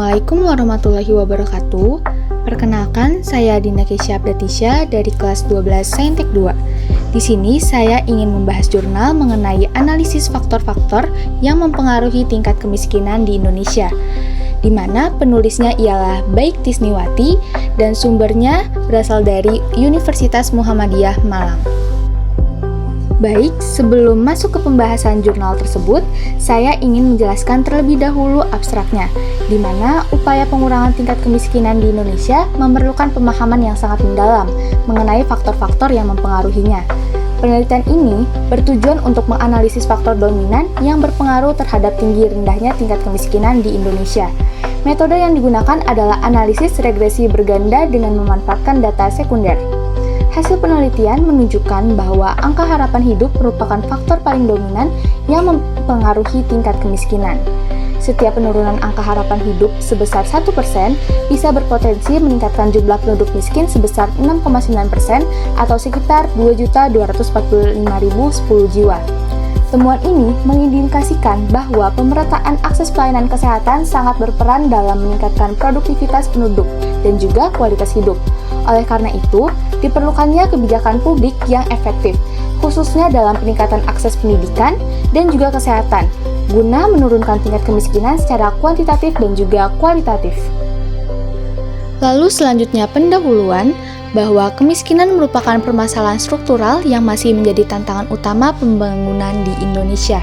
Assalamualaikum warahmatullahi wabarakatuh. Perkenalkan, saya Dina Kesya Abdatisya dari kelas 12 Saintek 2. Di sini saya ingin membahas jurnal mengenai analisis faktor-faktor yang mempengaruhi tingkat kemiskinan di Indonesia, di mana penulisnya ialah Baik Tisniwati dan sumbernya berasal dari Universitas Muhammadiyah Malang. Baik, sebelum masuk ke pembahasan jurnal tersebut, saya ingin menjelaskan terlebih dahulu abstraknya, di mana upaya pengurangan tingkat kemiskinan di Indonesia memerlukan pemahaman yang sangat mendalam mengenai faktor-faktor yang mempengaruhinya. Penelitian ini bertujuan untuk menganalisis faktor dominan yang berpengaruh terhadap tinggi rendahnya tingkat kemiskinan di Indonesia. Metode yang digunakan adalah analisis regresi berganda dengan memanfaatkan data sekunder. Hasil penelitian menunjukkan bahwa angka harapan hidup merupakan faktor paling dominan yang mempengaruhi tingkat kemiskinan. Setiap penurunan angka harapan hidup sebesar 1% bisa berpotensi meningkatkan jumlah penduduk miskin sebesar 6,9% atau sekitar 2.245.010 jiwa. Temuan ini mengindikasikan bahwa pemerataan akses pelayanan kesehatan sangat berperan dalam meningkatkan produktivitas penduduk dan juga kualitas hidup. Oleh karena itu, diperlukannya kebijakan publik yang efektif, khususnya dalam peningkatan akses pendidikan dan juga kesehatan, guna menurunkan tingkat kemiskinan secara kuantitatif dan juga kualitatif. Lalu selanjutnya pendahuluan, bahwa kemiskinan merupakan permasalahan struktural yang masih menjadi tantangan utama pembangunan di Indonesia.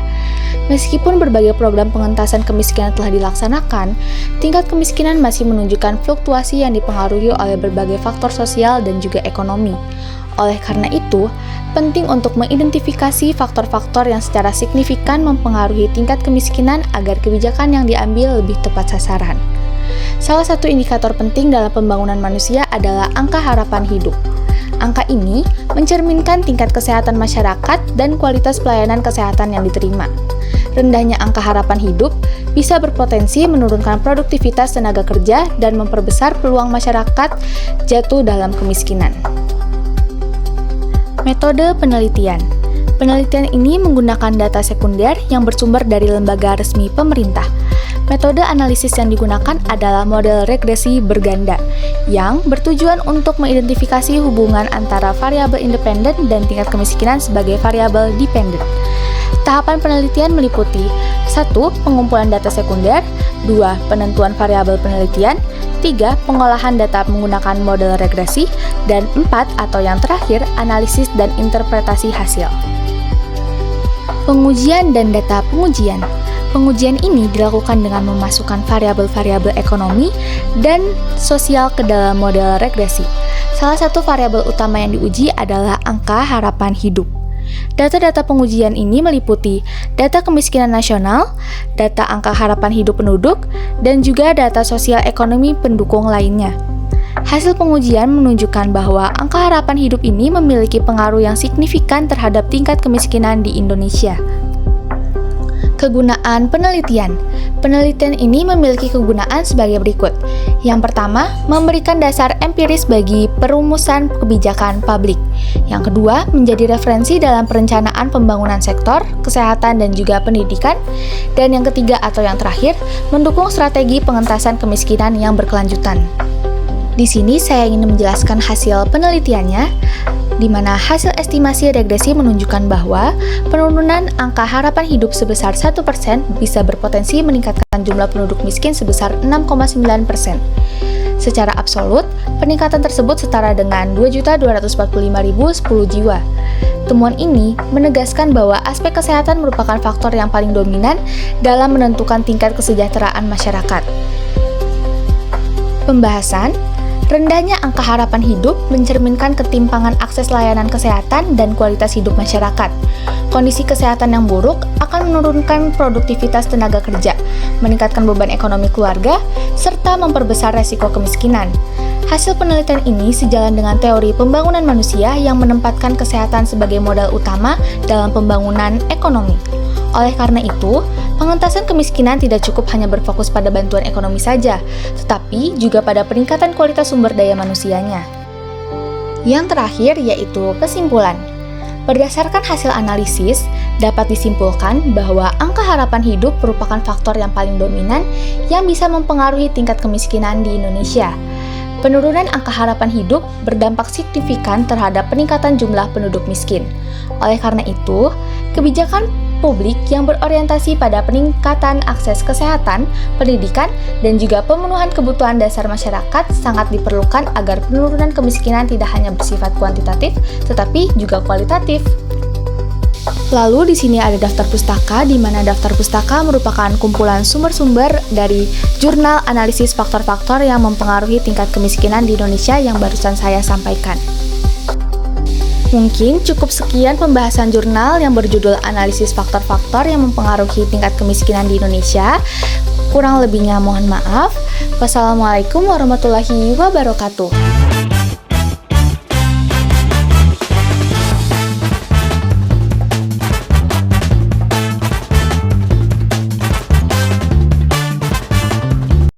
Meskipun berbagai program pengentasan kemiskinan telah dilaksanakan, tingkat kemiskinan masih menunjukkan fluktuasi yang dipengaruhi oleh berbagai faktor sosial dan juga ekonomi. Oleh karena itu, penting untuk mengidentifikasi faktor-faktor yang secara signifikan mempengaruhi tingkat kemiskinan agar kebijakan yang diambil lebih tepat sasaran. Salah satu indikator penting dalam pembangunan manusia adalah angka harapan hidup. Angka ini mencerminkan tingkat kesehatan masyarakat dan kualitas pelayanan kesehatan yang diterima. Rendahnya angka harapan hidup bisa berpotensi menurunkan produktivitas tenaga kerja dan memperbesar peluang masyarakat jatuh dalam kemiskinan. Metode penelitian. Penelitian ini menggunakan data sekunder yang bersumber dari lembaga resmi pemerintah. Metode analisis yang digunakan adalah model regresi berganda, yang bertujuan untuk mengidentifikasi hubungan antara variabel independen dan tingkat kemiskinan sebagai variabel dependen. Tahapan penelitian meliputi 1. Pengumpulan data sekunder, 2. Penentuan variabel penelitian, 3. Pengolahan data menggunakan model regresi, dan 4. Atau yang terakhir, analisis dan interpretasi hasil. Pengujian dan data pengujian. Pengujian ini dilakukan dengan memasukkan variabel-variabel ekonomi dan sosial ke dalam model regresi. Salah satu variabel utama yang diuji adalah angka harapan hidup. Data-data pengujian ini meliputi data kemiskinan nasional, data angka harapan hidup penduduk, dan juga data sosial ekonomi pendukung lainnya. Hasil pengujian menunjukkan bahwa angka harapan hidup ini memiliki pengaruh yang signifikan terhadap tingkat kemiskinan di Indonesia. Kegunaan penelitian. Penelitian ini memiliki kegunaan sebagai berikut. Yang pertama, memberikan dasar empiris bagi perumusan kebijakan publik. Yang kedua, menjadi referensi dalam perencanaan pembangunan sektor, kesehatan, dan juga pendidikan. Dan yang ketiga atau yang terakhir, mendukung strategi pengentasan kemiskinan yang berkelanjutan. Di sini saya ingin menjelaskan hasil penelitiannya, di mana hasil estimasi regresi menunjukkan bahwa penurunan angka harapan hidup sebesar 1% bisa berpotensi meningkatkan jumlah penduduk miskin sebesar 6,9%. Secara absolut, peningkatan tersebut setara dengan 2.245.010 jiwa. Temuan ini menegaskan bahwa aspek kesehatan merupakan faktor yang paling dominan dalam menentukan tingkat kesejahteraan masyarakat. Pembahasan. Rendahnya angka harapan hidup mencerminkan ketimpangan akses layanan kesehatan dan kualitas hidup masyarakat. Kondisi kesehatan yang buruk akan menurunkan produktivitas tenaga kerja, meningkatkan beban ekonomi keluarga, serta memperbesar resiko kemiskinan. Hasil penelitian ini sejalan dengan teori pembangunan manusia yang menempatkan kesehatan sebagai modal utama dalam pembangunan ekonomi. Oleh karena itu, pengentasan kemiskinan tidak cukup hanya berfokus pada bantuan ekonomi saja, tetapi juga pada peningkatan kualitas sumber daya manusianya. Yang terakhir yaitu kesimpulan. Berdasarkan hasil analisis, dapat disimpulkan bahwa angka harapan hidup merupakan faktor yang paling dominan yang bisa mempengaruhi tingkat kemiskinan di Indonesia. Penurunan angka harapan hidup berdampak signifikan terhadap peningkatan jumlah penduduk miskin. Oleh karena itu, kebijakan publik yang berorientasi pada peningkatan akses kesehatan, pendidikan, dan juga pemenuhan kebutuhan dasar masyarakat sangat diperlukan agar penurunan kemiskinan tidak hanya bersifat kuantitatif, tetapi juga kualitatif. Lalu di sini ada daftar pustaka, di mana daftar pustaka merupakan kumpulan sumber-sumber dari jurnal analisis faktor-faktor yang mempengaruhi tingkat kemiskinan di Indonesia yang barusan saya sampaikan. Mungkin cukup sekian pembahasan jurnal yang berjudul analisis faktor-faktor yang mempengaruhi tingkat kemiskinan di Indonesia. Kurang lebihnya mohon maaf. Wassalamualaikum warahmatullahi wabarakatuh.